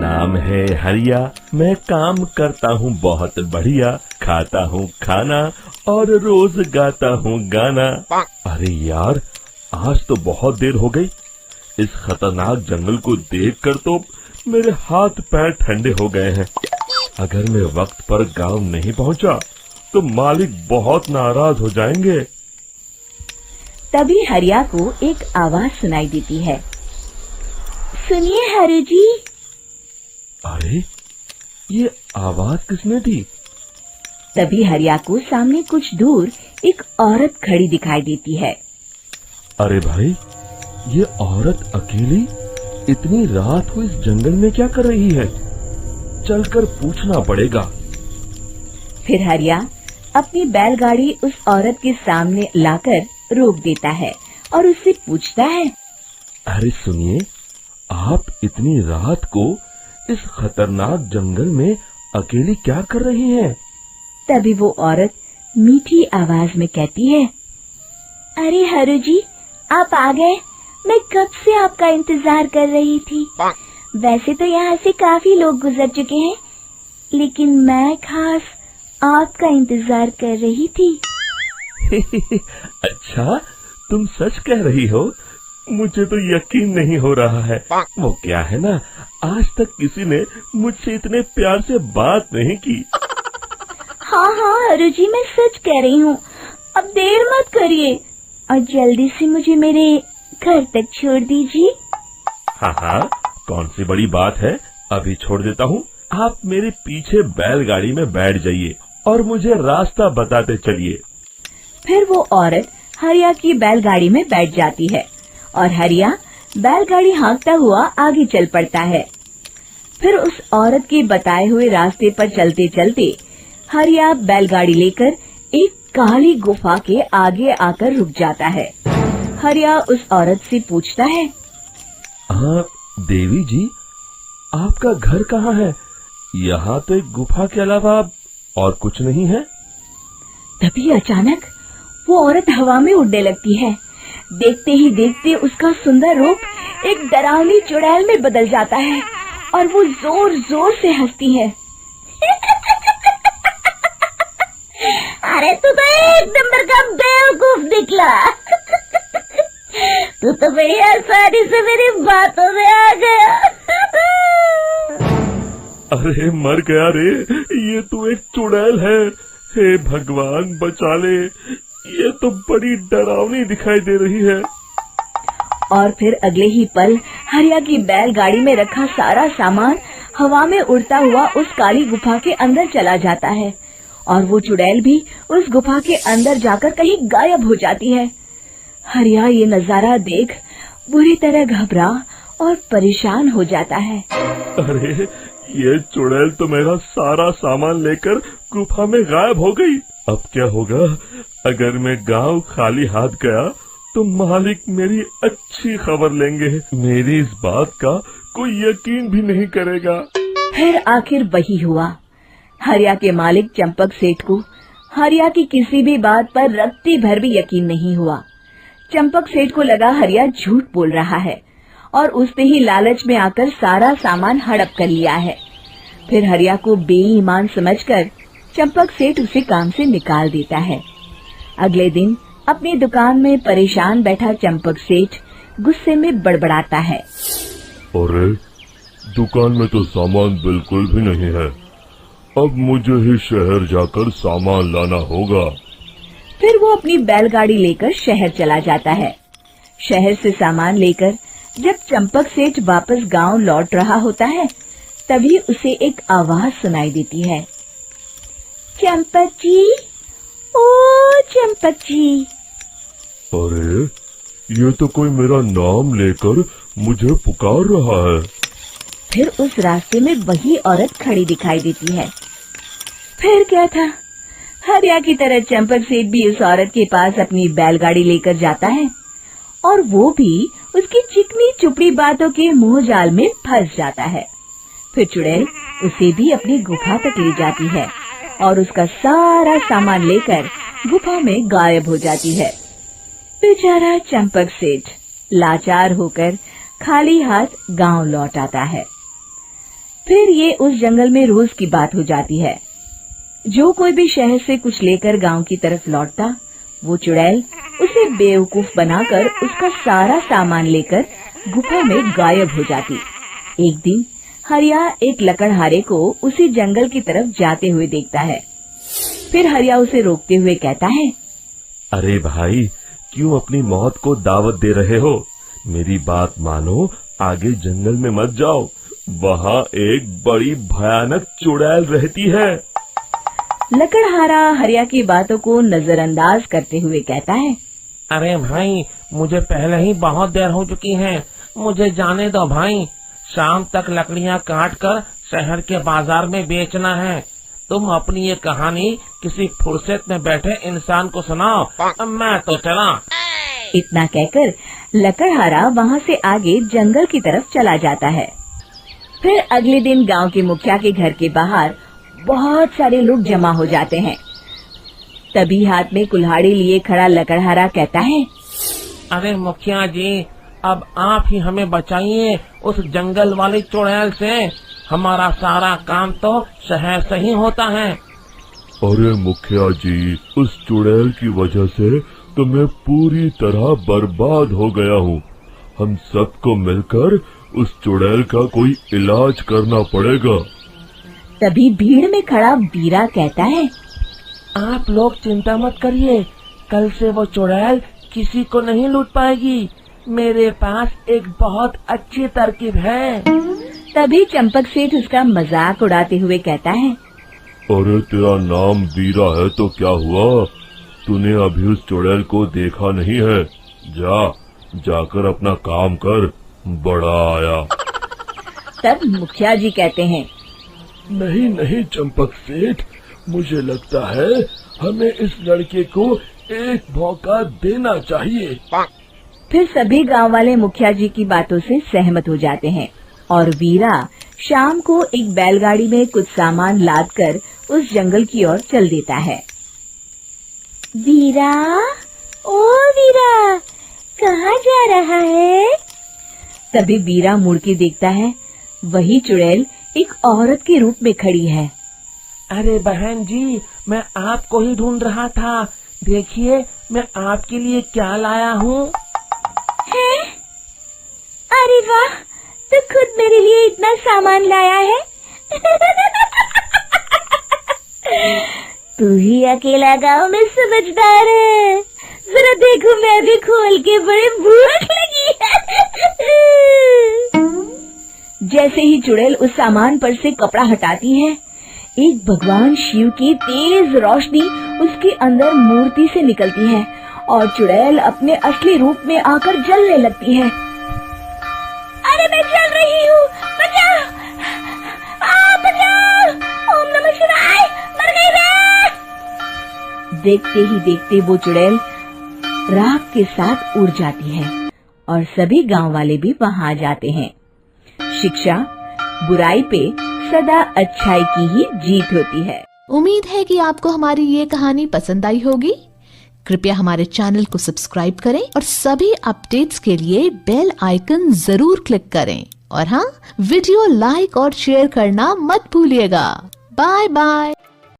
नाम है हरिया, मैं काम करता हूँ बहुत बढ़िया, खाता हूँ खाना और रोज गाता हूँ गाना। अरे यार, आज तो बहुत देर हो गई। इस खतरनाक जंगल को देखकर तो मेरे हाथ पैर ठंडे हो गए हैं। अगर मैं वक्त पर गांव नहीं पहुंचा तो मालिक बहुत नाराज हो जाएंगे। तभी हरिया को एक आवाज सुनाई देती है। सुनिए हरु जी। अरे, ये आवाज किसने दी? तभी हरिया को सामने कुछ दूर एक औरत खड़ी दिखाई देती है। अरे भाई, ये औरत अकेली इतनी रात को इस जंगल में क्या कर रही है? चलकर पूछना पड़ेगा। फिर हरिया अपनी बैलगाड़ी उस औरत के सामने लाकर रोक देता है और उससे पूछता है। अरे सुनिए, आप इतनी रात को इस खतरनाक जंगल में अकेली क्या कर रही हैं? तभी वो औरत मीठी आवाज में कहती है, अरे हरु जी, आप आ गए। मैं कब से आपका इंतजार कर रही थी। वैसे तो यहाँ से काफी लोग गुजर चुके हैं, लेकिन मैं खास आपका इंतजार कर रही थी। अच्छा, तुम सच कह रही हो? मुझे तो यकीन नहीं हो रहा है। वो क्या है ना, आज तक किसी ने मुझसे इतने प्यार से बात नहीं की। हाँ हरु जी, मैं सच कह रही हूँ। अब देर मत करिए और जल्दी से मुझे मेरे घर तक छोड़ दीजिए। हाँ, कौन सी बड़ी बात है, अभी छोड़ देता हूँ। आप मेरे पीछे बैलगाड़ी में बैठ जाइए और मुझे रास्ता बताते चलिए। फिर वो औरत हरिया की बैलगाड़ी में बैठ जाती है और हरिया बैलगाड़ी हाँकता हुआ आगे चल पड़ता है। फिर उस औरत के बताए हुए रास्ते पर चलते चलते हरिया बैलगाड़ी लेकर एक काली गुफा के आगे आकर रुक जाता है। हरिया उस औरत से पूछता है, हाँ देवी जी, आपका घर कहाँ है? यहाँ तो एक गुफा के अलावा और कुछ नहीं है। तभी अचानक वो औरत हवा में उड़ने लगती है। देखते ही देखते उसका सुंदर रूप एक डरावनी चुड़ैल में बदल जाता है और वो जोर जोर से हंसती है। अरे तू तो एक नंबर का बेवकूफ निकला। तू तो बड़ी आसानी से मेरी बातों में आ गया। अरे मर गया रे, ये तो एक चुड़ैल है। हे भगवान बचा ले, ये तो बड़ी डरावनी दिखाई दे रही है। और फिर अगले ही पल हरिया की बैलगाड़ी में रखा सारा सामान हवा में उड़ता हुआ उस काली गुफा के अंदर चला जाता है और वो चुड़ैल भी उस गुफा के अंदर जाकर कहीं गायब हो जाती है। हरिया ये नजारा देख बुरी तरह घबरा और परेशान हो जाता है। अरे, ये चुड़ैल तो मेरा सारा सामान लेकर गुफा में गायब हो गई। अब क्या होगा? अगर मैं गांव खाली हाथ गया तो मालिक मेरी अच्छी खबर लेंगे। मेरी इस बात का कोई यकीन भी नहीं करेगा। फिर आखिर वही हुआ। हरिया के मालिक चंपक सेठ को हरिया की किसी भी बात पर रत्ती भर भी यकीन नहीं हुआ। चंपक सेठ को लगा हरिया झूठ बोल रहा है और उसने ही लालच में आकर सारा सामान हड़प कर लिया है। फिर हरिया को बेईमान समझकर चंपक सेठ उसे काम से निकाल देता है। अगले दिन अपनी दुकान में परेशान बैठा चंपक सेठ गुस्से में बड़बड़ाता है। अरे, दुकान में तो सामान बिल्कुल भी नहीं है। अब मुझे ही शहर जाकर सामान लाना होगा। फिर वो अपनी बैलगाड़ी लेकर शहर चला जाता है। शहर से सामान लेकर जब चंपक सेठ वापस गांव लौट रहा होता है, तभी उसे एक आवाज सुनाई देती है। चंपक जी, ओ चंपक जी। अरे, ये तो कोई मेरा नाम लेकर मुझे पुकार रहा है। फिर उस रास्ते में वही औरत खड़ी दिखाई देती है। फिर क्या था, हरिया की तरह चंपक सेठ भी उस औरत के पास अपनी बैलगाड़ी लेकर जाता है और वो भी उसकी चिकनी चुपड़ी बातों के मोह जाल में फंस जाता है। फिर चुड़ैल उसे भी अपनी गुफा तक ले जाती है और उसका सारा सामान लेकर गुफा में गायब हो जाती है। बेचारा चंपक सेठ लाचार होकर खाली हाथ गांव लौट आता है। फिर ये उस जंगल में रोज की बात हो जाती है। जो कोई भी शहर से कुछ लेकर गांव की तरफ लौटता, वो चुड़ैल उसे बेवकूफ बनाकर उसका सारा सामान लेकर गुफा में गायब हो जाती। एक दिन हरिया एक लकड़हारे को उसी जंगल की तरफ जाते हुए देखता है। फिर हरिया उसे रोकते हुए कहता है, अरे भाई, क्यों अपनी मौत को दावत दे रहे हो? मेरी बात मानो, आगे जंगल में मत जाओ, वहाँ एक बड़ी भयानक चुड़ैल रहती है। लकड़हारा हरिया की बातों को नजरअंदाज करते हुए कहता है, अरे भाई, मुझे पहले ही बहुत देर हो चुकी है, मुझे जाने दो भाई। शाम तक लकड़ियाँ काट कर शहर के बाजार में बेचना है। तुम अपनी ये कहानी किसी फुर्सत में बैठे इंसान को सुनाओ, मैं तो चला। इतना कहकर लकड़हारा वहाँ से आगे जंगल की तरफ चला जाता है। फिर अगले दिन गांव के मुखिया के घर के बाहर बहुत सारे लोग जमा हो जाते हैं। तभी हाथ में कुल्हाड़ी लिए खड़ा लकड़हारा कहता है, अरे मुखिया जी, अब आप ही हमें बचाइए उस जंगल वाली चुड़ैल से। हमारा सारा काम तो शहर से ही होता है। अरे मुखिया जी, उस चुड़ैल की वजह से तो मैं पूरी तरह बर्बाद हो गया हूँ। हम सबको मिलकर उस चुड़ैल का कोई इलाज करना पड़ेगा। तभी भीड़ में खड़ा वीरा कहता है, आप लोग चिंता मत करिए, कल से वो चुड़ैल किसी को नहीं लूट पाएगी। मेरे पास एक बहुत अच्छी तरकीब है। तभी चंपक सेठ उसका मजाक उड़ाते हुए कहता है, अरे तेरा नाम वीरा है तो क्या हुआ? तूने अभी उस चुड़ैल को देखा नहीं है? जाकर अपना काम कर, बड़ा आया। तब मुखिया जी कहते हैं, नहीं नहीं चंपक सेठ, मुझे लगता है हमें इस लड़के को एक मौका देना चाहिए। फिर सभी गांव वाले मुखिया जी की बातों से सहमत हो जाते हैं और वीरा शाम को एक बैलगाड़ी में कुछ सामान लादकर उस जंगल की ओर चल देता है। वीरा, ओ वीरा, कहाँ जा रहा है? तभी वीरा मुड़ के देखता है, वही चुड़ैल एक औरत के रूप में खड़ी है। अरे बहन जी, मैं आपको ही ढूंढ रहा था। देखिए, मैं आपके लिए क्या लाया हूँ। अरे वाह, तो खुद मेरे लिए इतना सामान लाया है। तू ही अकेला गांव में समझदार है। जरा देखो, मैं भी खोल के, बड़े भूख लगी है। जैसे ही चुड़ैल उस सामान पर से कपड़ा हटाती है, एक भगवान शिव की तेज रोशनी उसके अंदर मूर्ति से निकलती है और चुड़ैल अपने असली रूप में आकर जलने लगती है। अरे मैं जल रही हूँ, बचाओ! बचाओ! ओम नमः शिवाय! मर गई मैं! देखते ही देखते वो चुड़ैल राख के साथ उड़ जाती है और सभी गांव वाले भी वहां आ जाते हैं। शिक्षा, बुराई पे सदा अच्छाई की ही जीत होती है। उम्मीद है कि आपको हमारी ये कहानी पसंद आई होगी। कृपया हमारे चैनल को सब्सक्राइब करें और सभी अपडेट्स के लिए बेल आइकन जरूर क्लिक करें। और हाँ, वीडियो लाइक और शेयर करना मत भूलिएगा। Bye bye.